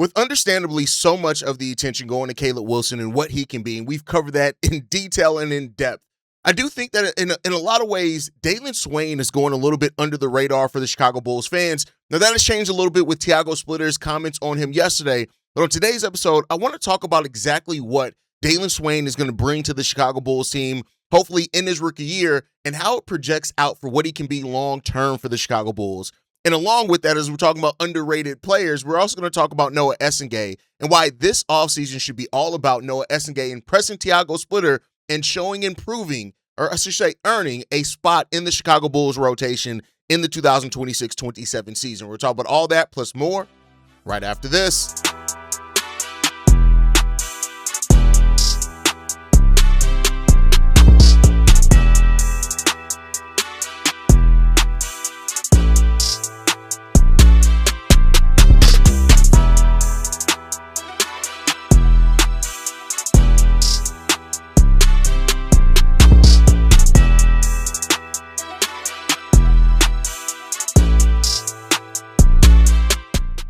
With understandably so much of the attention going to Caleb Wilson and what he can be, and we've covered that in detail and in depth, I do think that in a lot of ways, Dailyn Swain is going a little bit under the radar for the Chicago Bulls fans. Now, that has changed a little bit with Tiago Splitter's comments on him yesterday, but on today's episode, I want to talk about exactly what Dailyn Swain is going to bring to the Chicago Bulls team, hopefully in his rookie year, and how it projects out for what he can be long-term for the Chicago Bulls. And along with that, as we're talking about underrated players, we're also going to talk about Noah Essengue and why this offseason should be all about Noah Essengue impressing Tiago Splitter and showing and proving, or I should say earning, a spot in the Chicago Bulls rotation in the 2026-27 season. We're talking about all that plus more right after this.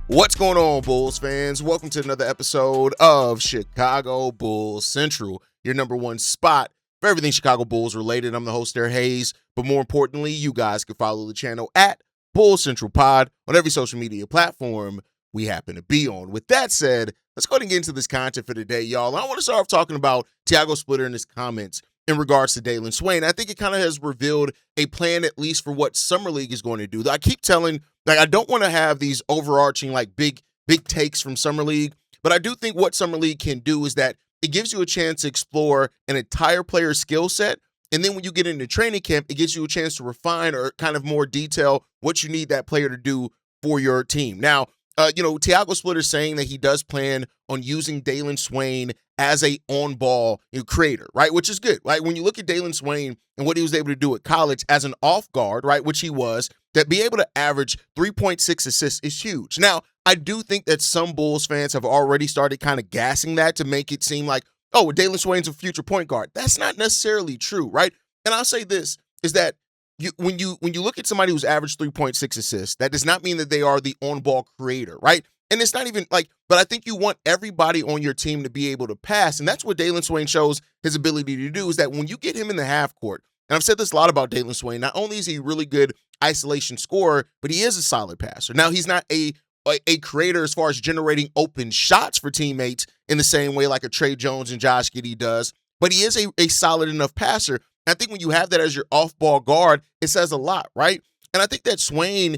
What's going on, Bulls fans? Welcome to another episode of Chicago Bulls Central, your number one spot for everything Chicago Bulls related. I'm the host there, Haize, but more importantly, you guys can follow the channel at Bulls Central Pod on every social media platform we happen to be on. With that said, let's go ahead and get into this content for today, y'all. I want to start off talking about Tiago Splitter and his comments in regards to Dailyn Swain. I think it kind of has revealed a plan, at least for what Summer League is going to do. I keep telling, I don't want to have these overarching, big takes from Summer League, but I do think what Summer League can do is that it gives you a chance to explore an entire player skill set. And then when you get into training camp, it gives you a chance to refine or kind of more detail what you need that player to do for your team. Now, Tiago Splitter saying that he does plan on using Dailyn Swain as a on-ball creator, right? Which is good, right? When you look at Dailyn Swain and what he was able to do at college as an off guard, right, which he was, that be able to average 3.6 assists is huge. Now, I do think that some Bulls fans have already started kind of gassing that to make it seem like, oh, Dailyn Swain's a future point guard. That's not necessarily true, right? And I'll say this, is that when you look at somebody who's averaged 3.6 assists, that does not mean that they are the on-ball creator, right? And it's not even but I think you want everybody on your team to be able to pass. And that's what Dailyn Swain shows his ability to do, is that when you get him in the half court, and I've said this a lot about Dailyn Swain, not only is he a really good isolation scorer, but he is a solid passer. Now, he's not a creator as far as generating open shots for teammates in the same way like a Trey Jones and Josh Giddey does, but he is a solid enough passer. And I think when you have that as your off-ball guard, it says a lot, right? And I think that Swain,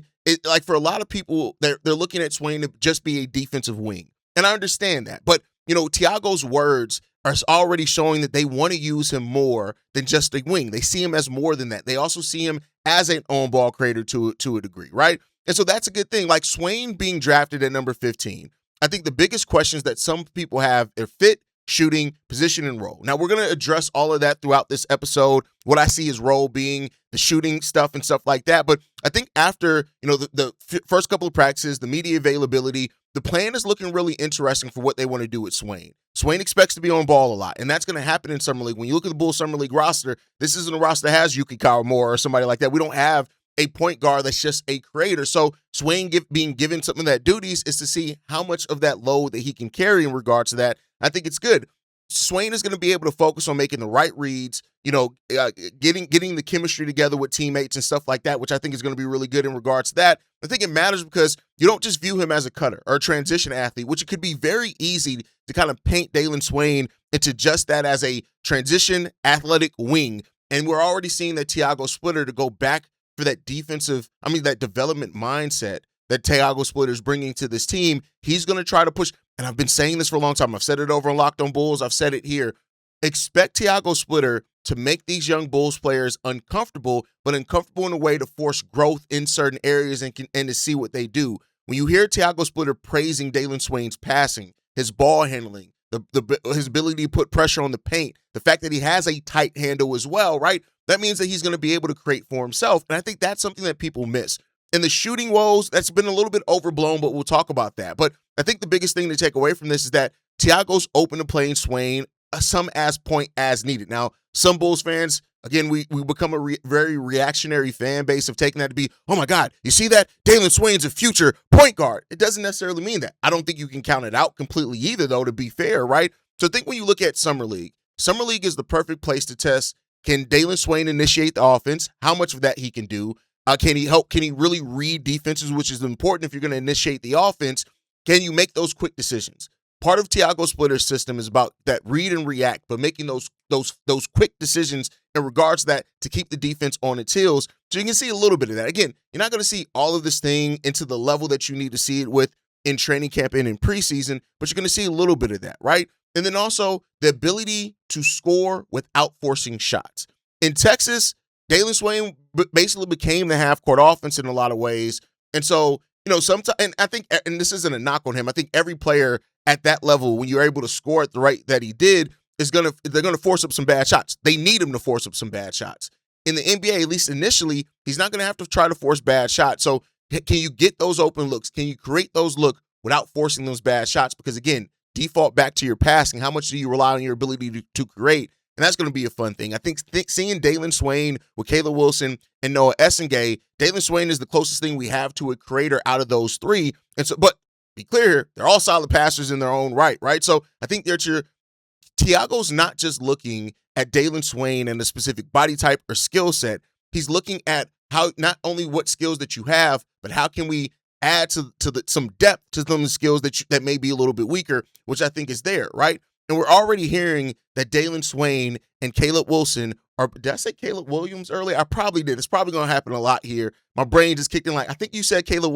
for a lot of people, they're looking at Swain to just be a defensive wing. And I understand that. But, Tiago's words are already showing that they want to use him more than just a wing. They see him as more than that. They also see him as an on-ball creator to a degree, right? And so that's a good thing. Like Swain being drafted at number 15, I think the biggest questions that some people have are fit, shooting, position, and role. Now, we're going to address all of that throughout this episode, what I see his role being, the shooting stuff and stuff like that. But I think after, the first couple of practices, the media availability, the plan is looking really interesting for what they want to do with Swain. Swain expects to be on ball a lot, and that's going to happen in Summer League. When you look at the Bulls Summer League roster, this isn't a roster that has Yuki Kawamura or somebody like that. We don't have a point guard that's just a creator. So Swain being given some of that duties is to see how much of that load that he can carry in regards to that. I think it's good. Swain is going to be able to focus on making the right reads, getting the chemistry together with teammates and stuff like that, which I think is going to be really good in regards to that. I think it matters because you don't just view him as a cutter or a transition athlete, which it could be very easy to kind of paint Dailyn Swain into just that as a transition athletic wing. And we're already seeing that Tiago Splitter to go back for that that development mindset that Tiago Splitter is bringing to this team. He's going to try to push, and I've been saying this for a long time. I've said it over on Locked on Bulls. I've said it here. Expect Tiago Splitter to make these young Bulls players uncomfortable, but uncomfortable in a way to force growth in certain areas and to see what they do. When you hear Tiago Splitter praising Dailyn Swain's passing, his ball handling, his ability to put pressure on the paint, the fact that he has a tight handle as well, right? That means that he's going to be able to create for himself. And I think that's something that people miss. And the shooting woes, that's been a little bit overblown, but we'll talk about that. But I think the biggest thing to take away from this is that Tiago's open to playing Swain some as point as needed. Now, some Bulls fans, Again, we become a very reactionary fan base of taking that to be, oh my God, you see that? Dailyn Swain's a future point guard. It doesn't necessarily mean that. I don't think you can count it out completely either, though, to be fair, right? So I think when you look at Summer League is the perfect place to test, can Dailyn Swain initiate the offense? How much of that he can do? Can he help? Can he really read defenses, which is important if you're going to initiate the offense? Can you make those quick decisions? Part of Tiago Splitter's system is about that read and react, but making those quick decisions in regards to that to keep the defense on its heels. So you can see a little bit of that. Again, you're not going to see all of this thing into the level that you need to see it with in training camp and in preseason, but you're going to see a little bit of that, right? And then also the ability to score without forcing shots. In Texas, Dailyn Swain basically became the half-court offense in a lot of ways. And so, sometimes, and I think, and this isn't a knock on him, I think every player at that level, when you're able to score at the rate that he did, they're gonna force up some bad shots. They need him to force up some bad shots. In the NBA, at least initially, he's not gonna have to try to force bad shots. So can you get those open looks? Can you create those looks without forcing those bad shots? Because again, default back to your passing. How much do you rely on your ability to create? And that's going to be a fun thing. I think seeing Dailyn Swain with Caleb Wilson and Noah Essengue, Dailyn Swain is the closest thing we have to a creator out of those three. And so, but be clear here, they're all solid passers in their own right? So I think that Tiago's not just looking at Dailyn Swain and a specific body type or skill set. He's looking at how not only what skills that you have, but how can we add to some depth to some skills that may be a little bit weaker, which I think is there, right? And we're already hearing that Dailyn Swain and Caleb Wilson are, did I say Caleb Williams earlier? I probably did. It's probably going to happen a lot here. My brain just kicked in I think you said Caleb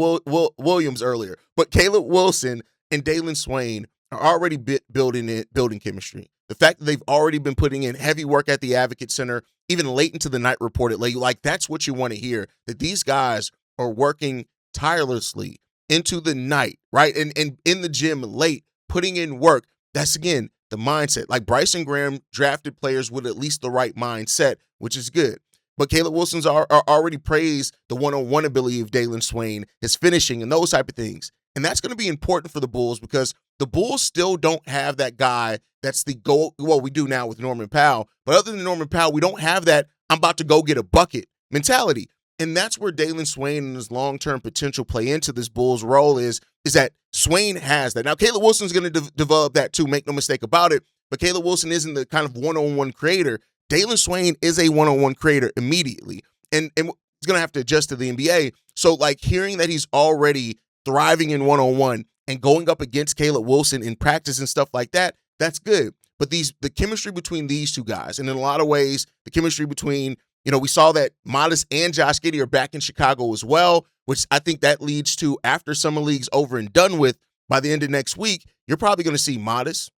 Williams earlier, but Caleb Wilson and Dailyn Swain are already building chemistry. The fact that they've already been putting in heavy work at the Advocate Center, even late into the night reportedly, that's what you want to hear, that these guys are working tirelessly into the night, right? And in the gym late, putting in work. That's, again, the mindset. Like Bryson Graham drafted players with at least the right mindset, which is good. But Caleb Wilson's are already praised the one-on-one ability of Dailyn Swain, his finishing, and those type of things. And that's going to be important for the Bulls because the Bulls still don't have that guy that's the goal. Well, we do now with Norman Powell. But other than Norman Powell, we don't have that I'm about to go get a bucket mentality. And that's where Dailyn Swain and his long-term potential play into this Bulls role is that Swain has that. Now, Caleb Wilson's going to develop that too, make no mistake about it, but Caleb Wilson isn't the kind of one-on-one creator. Dailyn Swain is a one-on-one creator immediately, and he's going to have to adjust to the NBA. So, hearing that he's already thriving in one-on-one and going up against Caleb Wilson in practice and stuff like that, that's good. But the chemistry between these two guys, and in a lot of ways, the chemistry between we saw that Modest and Josh Giddey are back in Chicago as well, which I think that leads to after Summer League's over and done with, by the end of next week, you're probably going to see Modest,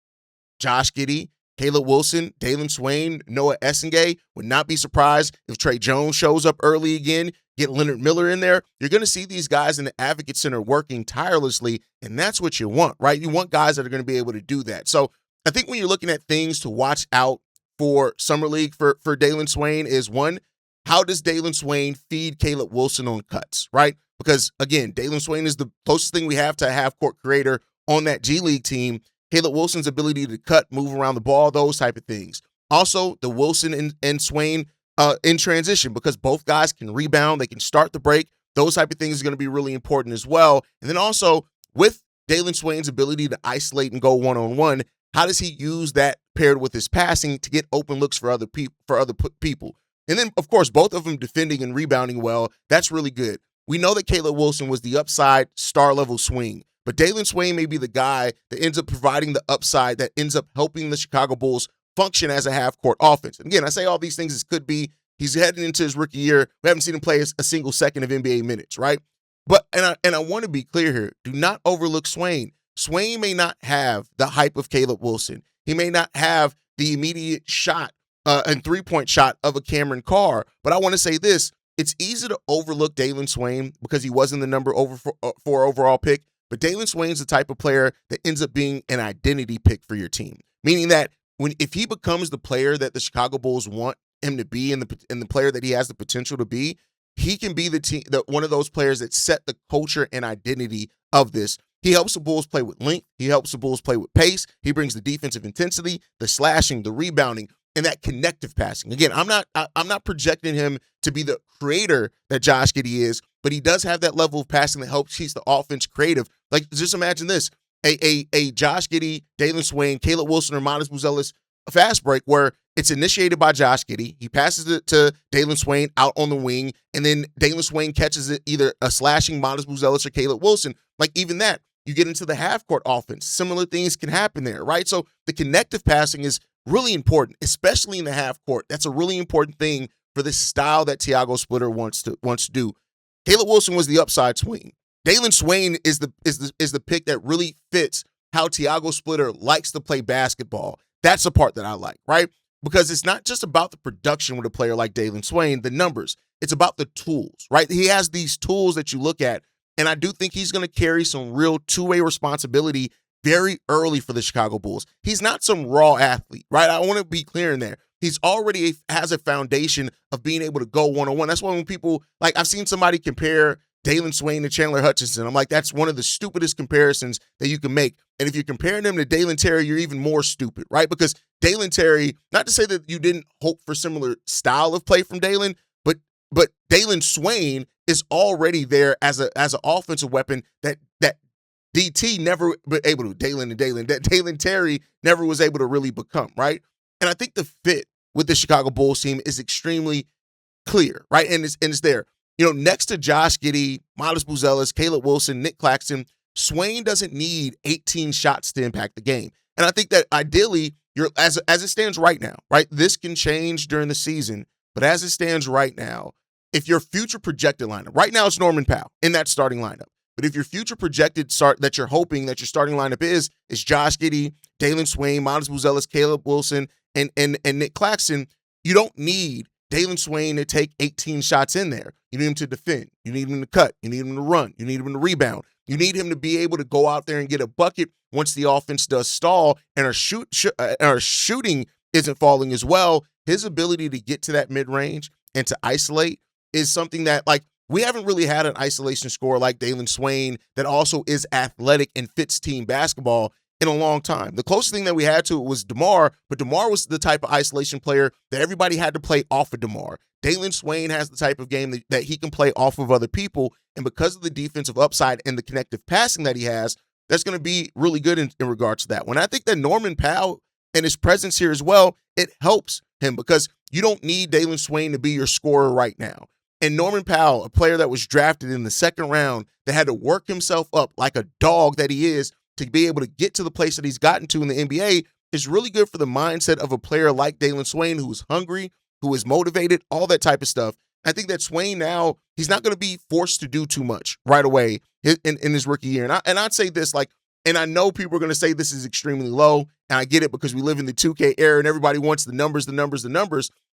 Josh Giddey, Caleb Wilson, Dailyn Swain, Noah Essengue. Would not be surprised if Trey Jones shows up early again, get Leonard Miller in there. You're going to see these guys in the Advocate Center working tirelessly, and that's what you want, right? You want guys that are going to be able to do that. So I think when you're looking at things to watch out for Summer League for Dailyn Swain is, one, how does Dailyn Swain feed Caleb Wilson on cuts, right? Because, again, Dailyn Swain is the closest thing we have to a half-court creator on that G League team. Caleb Wilson's ability to cut, move around the ball, those type of things. Also, the Wilson and Swain in transition, because both guys can rebound, they can start the break. Those type of things is going to be really important as well. And then also, with Dailyn Swain's ability to isolate and go one-on-one, how does he use that paired with his passing to get open looks for other people? And then, of course, both of them defending and rebounding well. That's really good. We know that Caleb Wilson was the upside star-level swing, but Dailyn Swain may be the guy that ends up providing the upside that ends up helping the Chicago Bulls function as a half-court offense. And again, I say all these things as could be. He's heading into his rookie year. We haven't seen him play a single second of NBA minutes, right? But and I want to be clear here. Do not overlook Swain. Swain may not have the hype of Caleb Wilson. He may not have the immediate shot and three-point shot of a Cameron Carr. But I want to say this. It's easy to overlook Dailyn Swain because he wasn't the number four overall pick. But Dailyn Swain's the type of player that ends up being an identity pick for your team. Meaning that if he becomes the player that the Chicago Bulls want him to be and the player that he has the potential to be, he can be one of those players that set the culture and identity of this. He helps the Bulls play with length. He helps the Bulls play with pace. He brings the defensive intensity, the slashing, the rebounding, and that connective passing. Again, I'm not projecting him to be the creator that Josh Giddey is, but he does have that level of passing that helps keep the offense creative. Like, just imagine this: a Josh Giddey, Dailyn Swain, Caleb Wilson, or Modest Buzelis fast break where it's initiated by Josh Giddey. He passes it to Dailyn Swain out on the wing, and then Dailyn Swain catches it, either a slashing Modest Buzelis or Caleb Wilson. Like, even that, you get into the half-court offense. Similar things can happen there, right? So the connective passing is really important, especially in the half court. That's a really important thing for this style that Tiago Splitter wants to do. Caleb Wilson was the upside swing. Dailyn Swain is the pick that really fits how Tiago Splitter likes to play basketball. That's the part that I like, right? Because it's not just about the production with a player like Dailyn Swain, the numbers. It's about the tools, right? He has these tools that you look at, and I do think he's going to carry some real two-way responsibility very early for the Chicago Bulls. He's not some raw athlete, right? I want to be clear in there. He's already has a foundation of being able to go one-on-one. That's why when people, like, I've seen somebody compare Dailyn Swain to Chandler Hutchinson. I'm like, that's one of the stupidest comparisons that you can make. And if you're comparing him to Dalen Terry, you're even more stupid, right? Because Dalen Terry, not to say that you didn't hope for similar style of play from Dailyn, but Dailyn Swain is already there as an offensive weapon that DT never been able to, that Dalen Terry never was able to really become, right? And I think the fit with the Chicago Bulls team is extremely clear, right? And it's there. You know, next to Josh Giddey, Modest Buzelis, Caleb Wilson, Nick Claxton, Swain doesn't need 18 shots to impact the game. And I think that ideally, as it stands right now, right? This can change during the season, but as it stands right now, if your future projected lineup, right now it's Norman Powell in that starting lineup. But if your future projected start that you're hoping that your starting lineup is Josh Giddey, Dailyn Swain, Modest Buzelis, Caleb Wilson, and Nick Claxton, you don't need Dailyn Swain to take 18 shots in there. You need him to defend. You need him to cut. You need him to run. You need him to rebound. You need him to be able to go out there and get a bucket once the offense does stall and our shooting isn't falling as well. His ability to get to that mid-range and to isolate is something that, like, we haven't really had an isolation scorer like Dailyn Swain that also is athletic and fits team basketball in a long time. The closest thing that we had to it was DeMar, but DeMar was the type of isolation player that everybody had to play off of DeMar. Dailyn Swain has the type of game that he can play off of other people, and because of the defensive upside and the connective passing that he has, that's going to be really good in regards to that. When I think that Norman Powell and his presence here as well, it helps him because you don't need Dailyn Swain to be your scorer right now. And Norman Powell, a player that was drafted in the second round that had to work himself up like a dog that he is to be able to get to the place that he's gotten to in the NBA, is really good for the mindset of a player like Dailyn Swain, who's hungry, who is motivated, all that type of stuff. I think that Swain now, he's not going to be forced to do too much right away in his rookie year. And I'd say this, like, and I know people are going to say this is extremely low, and I get it because we live in the 2K era and everybody wants the numbers.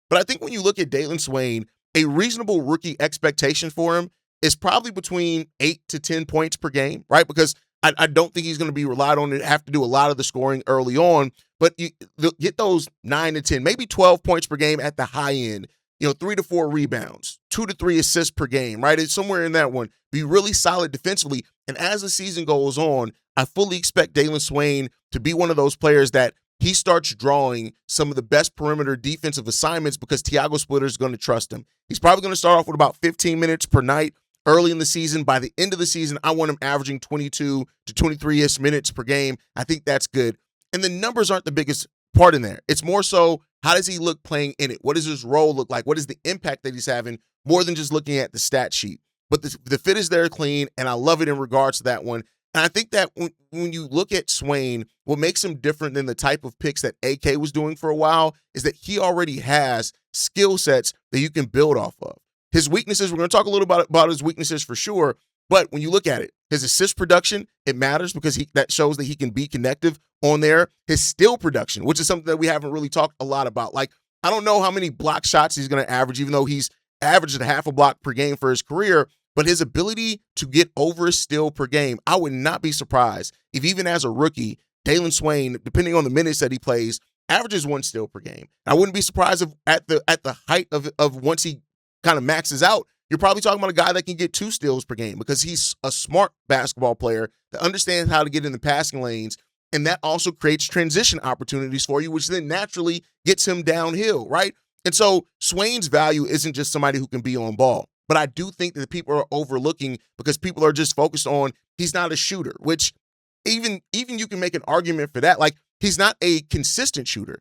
But I think when you look at Dailyn Swain, a reasonable rookie expectation for him is probably between 8 to 10 points per game, right? Because I don't think he's going to be relied on to have to do a lot of the scoring early on, but you get those 9 to 10, maybe 12 points per game at the high end, 3 to 4 rebounds, 2 to 3 assists per game, right? It's somewhere in that one. Be really solid defensively. And as the season goes on, I fully expect Dailyn Swain to be one of those players that he starts drawing some of the best perimeter defensive assignments because Tiago Splitter is going to trust him. He's probably going to start off with about 15 minutes per night early in the season. By the end of the season, I want him averaging 22 to 23-ish minutes per game. I think that's good. And the numbers aren't the biggest part in there. It's more so, how does he look playing in it? What does his role look like? What is the impact that he's having more than just looking at the stat sheet? But the fit is there clean, and I love it in regards to that one. And I think that when you look at Swain, what makes him different than the type of picks that AK was doing for a while is that he already has skill sets that you can build off of. His weaknesses, we're going to talk a little about his weaknesses for sure, but when you look at it, his assist production, it matters because that shows that he can be connective on there. His steal production, which is something that we haven't really talked a lot about. Like, I don't know how many block shots he's going to average, even though he's averaged a half a block per game for his career, but his ability to get over a steal per game, I would not be surprised if even as a rookie, Dailyn Swain, depending on the minutes that he plays, averages 1 steal per game. I wouldn't be surprised if at the height of once he kind of maxes out, you're probably talking about a guy that can get 2 steals per game because he's a smart basketball player that understands how to get in the passing lanes And that also creates transition opportunities for you, which then naturally gets him downhill, right? And so Swain's value isn't just somebody who can be on ball. But I do think that people are overlooking because people are just focused on he's not a shooter, which even you can make an argument for that. Like, he's not a consistent shooter.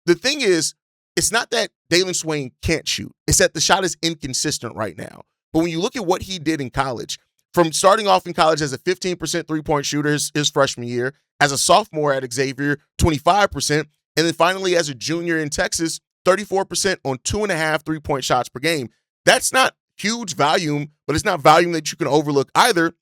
The thing is, it's not that Dailyn Swain can't shoot. It's that the shot is inconsistent right now. But when you look at what he did in college, from starting off in college as a 15% three-point shooter his freshman year, as a sophomore at Xavier, 25%, and then finally as a junior in Texas, 34% on 2.5 three-point shots per game. That's not huge volume, but it's not volume that you can overlook either.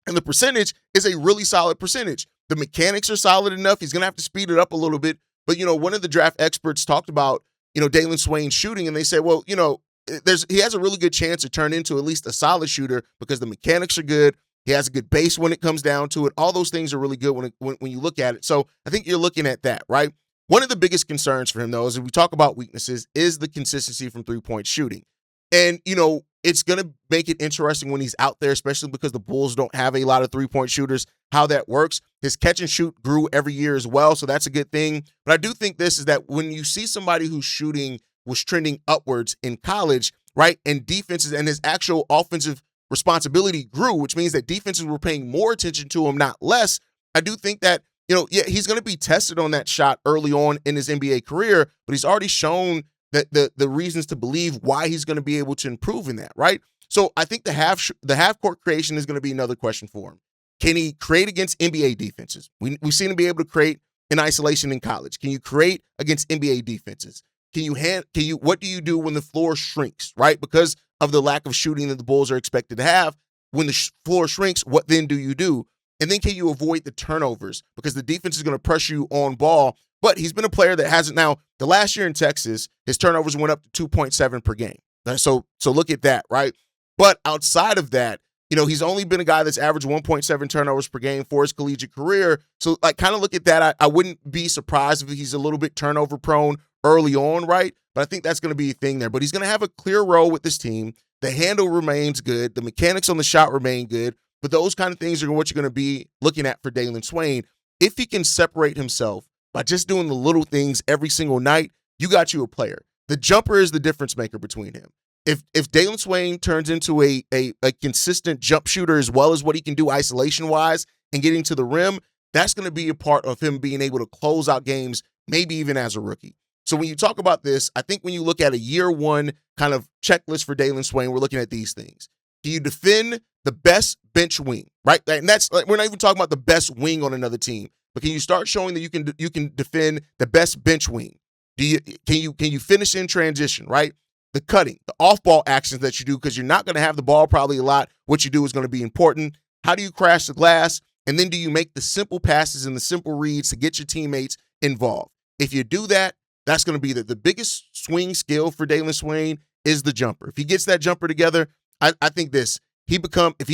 And the percentage is a really solid percentage. The mechanics are solid enough. He's going to have to speed it up a little bit. But, one of the draft experts talked about, Dailyn Swain shooting, and they said, well, he has a really good chance to turn into at least a solid shooter because the mechanics are good. He has a good base when it comes down to it. All those things are really good when you look at it. So I think you're looking at that, right? One of the biggest concerns for him, though, is if we talk about weaknesses, is the consistency from three-point shooting. And, it's going to make it interesting when he's out there, especially because the Bulls don't have a lot of three-point shooters, how that works. His catch and shoot grew every year as well, so that's a good thing. But I do think this is that when you see somebody whose shooting was trending upwards in college, right, and defenses and his actual offensive responsibility grew, which means that defenses were paying more attention to him, not less, I do think that, he's going to be tested on that shot early on in his NBA career, but he's already shown the reasons to believe why he's going to be able to improve in that, right? So I think the half court creation is going to be another question for him. Can he create against NBA defenses? We've seen him be able to create in isolation in college. Can you create against NBA defenses? What do you do when the floor shrinks, right? Because of the lack of shooting that the Bulls are expected to have. When the floor shrinks, what then do you do? And then can you avoid the turnovers? Because the defense is going to press you on ball. But he's been a player that hasn't. Now, the last year in Texas, his turnovers went up to 2.7 per game. So look at that, right? But outside of that, he's only been a guy that's averaged 1.7 turnovers per game for his collegiate career. So, kind of look at that. I wouldn't be surprised if he's a little bit turnover prone early on, right? But I think that's going to be a thing there. But he's going to have a clear role with this team. The handle remains good. The mechanics on the shot remain good. But those kind of things are what you're going to be looking at for Dailyn Swain. If he can separate himself by just doing the little things every single night, you got you a player. The jumper is the difference maker between him. If Dailyn Swain turns into a consistent jump shooter as well as what he can do isolation-wise and getting to the rim, that's going to be a part of him being able to close out games, maybe even as a rookie. So when you talk about this, I think when you look at a year one kind of checklist for Dailyn Swain, we're looking at these things. Can you defend the best bench wing, right? And that's like, we're not even talking about the best wing on another team. But can you start showing that you can defend the best bench wing? Can you finish in transition, right? The cutting, the off-ball actions that you do, because you're not going to have the ball probably a lot. What you do is going to be important. How do you crash the glass? And then do you make the simple passes and the simple reads to get your teammates involved? If you do that, that's going to be the biggest swing skill for Dailyn Swain is the jumper. If he gets that jumper together, I think if he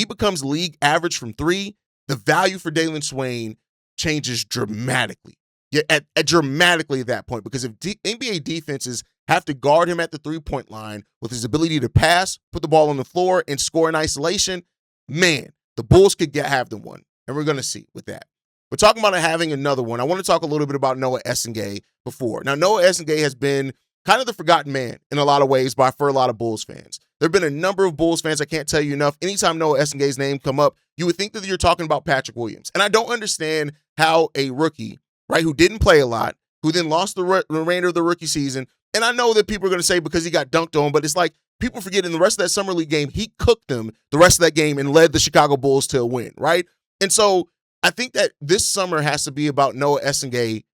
becomes league average from three, the value for Dailyn Swain changes dramatically. Yeah, dramatically at that point, because if NBA defenses have to guard him at the three-point line with his ability to pass, put the ball on the floor, and score in isolation, man, the Bulls could have them one. And we're going to see with that. We're talking about having another one. I want to talk a little bit about Noah Essengue before. Now, Noah Essengue has been kind of the forgotten man in a lot of ways for a lot of Bulls fans. There have been a number of Bulls fans, I can't tell you enough. Anytime Noah Essenge's name come up, you would think that you're talking about Patrick Williams. And I don't understand how a rookie, right, who didn't play a lot, who then lost the remainder of the rookie season, and I know that people are going to say because he got dunked on, but it's like people forget in the rest of that summer league game, he cooked them the rest of that game and led the Chicago Bulls to a win, right? And so I think that this summer has to be about Noah Essengue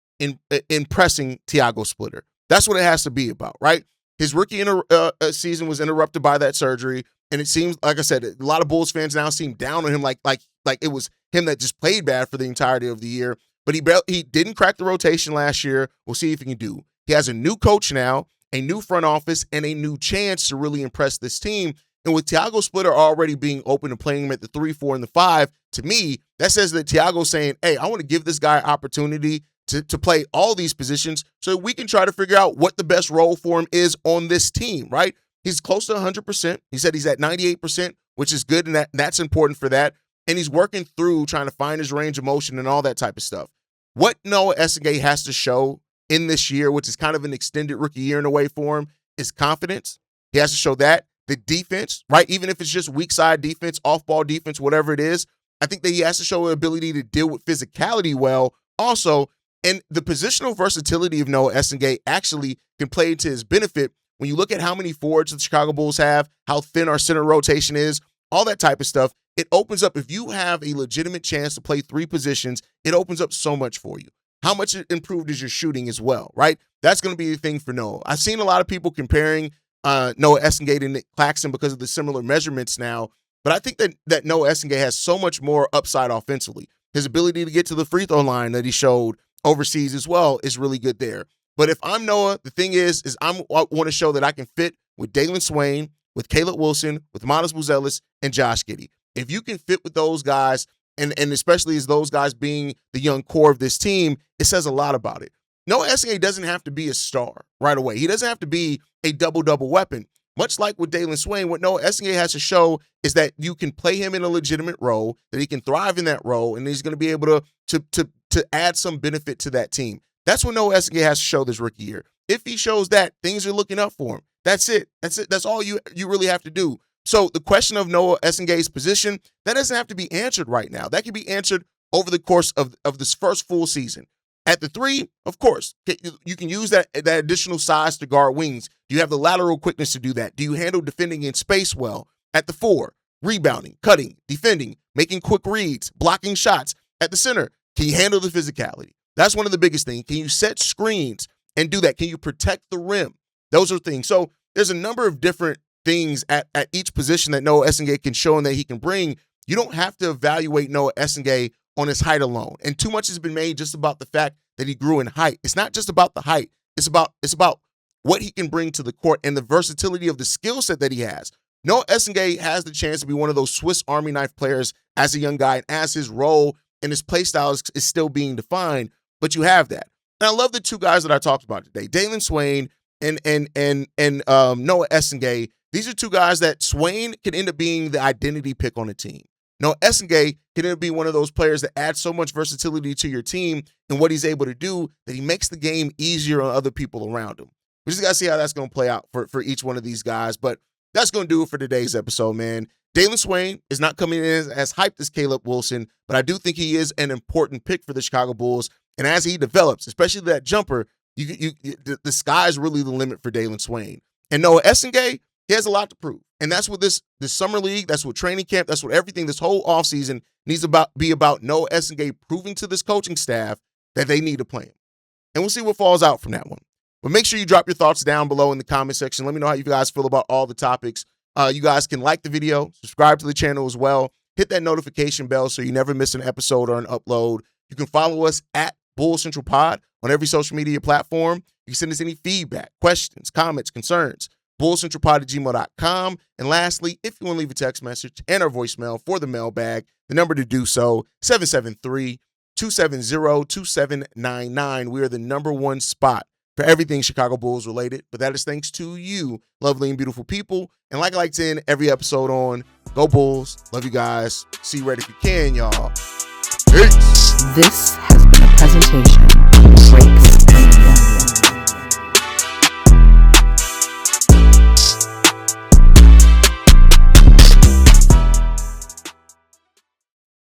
impressing Tiago Splitter. That's what it has to be about, right? His rookie season was interrupted by that surgery, and it seems, like I said, a lot of Bulls fans now seem down on him like it was him that just played bad for the entirety of the year. But he didn't crack the rotation last year. We'll see if he can do. He has a new coach now, a new front office, and a new chance to really impress this team. And with Tiago Splitter already being open and playing him at the 3, 4, and the 5, to me, that says that Tiago's saying, hey, I want to give this guy opportunity to play all these positions so we can try to figure out what the best role for him is on this team, right? He's close to 100%. He said he's at 98%, which is good, and that's important for that. And he's working through trying to find his range of motion and all that type of stuff. What Noah Essengue has to show in this year, which is kind of an extended rookie year in a way for him, is confidence. He has to show that. The defense, right? Even if it's just weak side defense, off-ball defense, whatever it is, I think that he has to show an ability to deal with physicality well also. And the positional versatility of Noah Essengue actually can play to his benefit when you look at how many forwards the Chicago Bulls have, how thin our center rotation is, all that type of stuff. It opens up, if you have a legitimate chance to play 3 positions, it opens up so much for you. How much improved is your shooting as well, right? That's going to be the thing for Noah. I've seen a lot of people comparing Noah Essengue to Nick Claxton because of the similar measurements now, but I think that Noah Essengue has so much more upside offensively. His ability to get to the free throw line that he showed overseas as well is really good there. But if I'm Noah, the thing is I want to show that I can fit with Dailyn Swain, with Caleb Wilson, with Matas Buzelis, and Josh Giddey. If you can fit with those guys, and especially as those guys being the young core of this team, it says a lot about it. Noah Essengue doesn't have to be a star right away. He doesn't have to be a double-double weapon. Much like with Dailyn Swain, what Noah Essengue has to show is that you can play him in a legitimate role, that he can thrive in that role, and he's going to be able to add some benefit to that team. That's what Noah Essengue has to show this rookie year. If he shows that, things are looking up for him. That's it. That's all you really have to do. So the question of Noah Essenge's position, that doesn't have to be answered right now. That can be answered over the course of this first full season. At the 3, of course, you can use that additional size to guard wings. Do you have the lateral quickness to do that? Do you handle defending in space well? At the 4, rebounding, cutting, defending, making quick reads, blocking shots. At the center, can you handle the physicality? That's one of the biggest things. Can you set screens and do that? Can you protect the rim? Those are things. So there's a number of different things at each position that Noah Essengue can show and that he can bring. You don't have to evaluate Noah Essengue on his height alone. And too much has been made just about the fact that he grew in height. It's not just about the height. It's about what he can bring to the court and the versatility of the skill set that he has. Noah Essengue has the chance to be one of those Swiss Army knife players as a young guy, and as his role and his play style is still being defined, but you have that. And I love the 2 guys that I talked about today, Dailyn Swain and Noah Essengue. These are 2 guys that Swain can end up being the identity pick on a team. Noah Essengue can end up being one of those players that adds so much versatility to your team and what he's able to do that he makes the game easier on other people around him. We just got to see how that's going to play out for each one of these guys. But that's going to do it for today's episode, man. Dailyn Swain is not coming in as hyped as Caleb Wilson, but I do think he is an important pick for the Chicago Bulls. And as he develops, especially that jumper, the sky's really the limit for Dailyn Swain. And Noah Essengue, he has a lot to prove. And that's what this summer league, that's what training camp, that's what everything, this whole offseason needs to be about Noah Essengue proving to this coaching staff that they need to play him. And we'll see what falls out from that one. But make sure you drop your thoughts down below in the comment section. Let me know how you guys feel about all the topics. You guys can like the video, subscribe to the channel as well, hit that notification bell so you never miss an episode or an upload. You can follow us at Bull Central Pod on every social media platform. You can send us any feedback, questions, comments, concerns, bullcentralpod@gmail.com. And lastly, if you want to leave a text message and our voicemail for the mailbag, the number to do so, 773-270-2799. We are the #1 spot for everything Chicago Bulls related, but that is thanks to you, lovely and beautiful people. And like I like to end every episode on, go Bulls. Love you guys. See you right if you can, y'all. Peace. This has been a presentation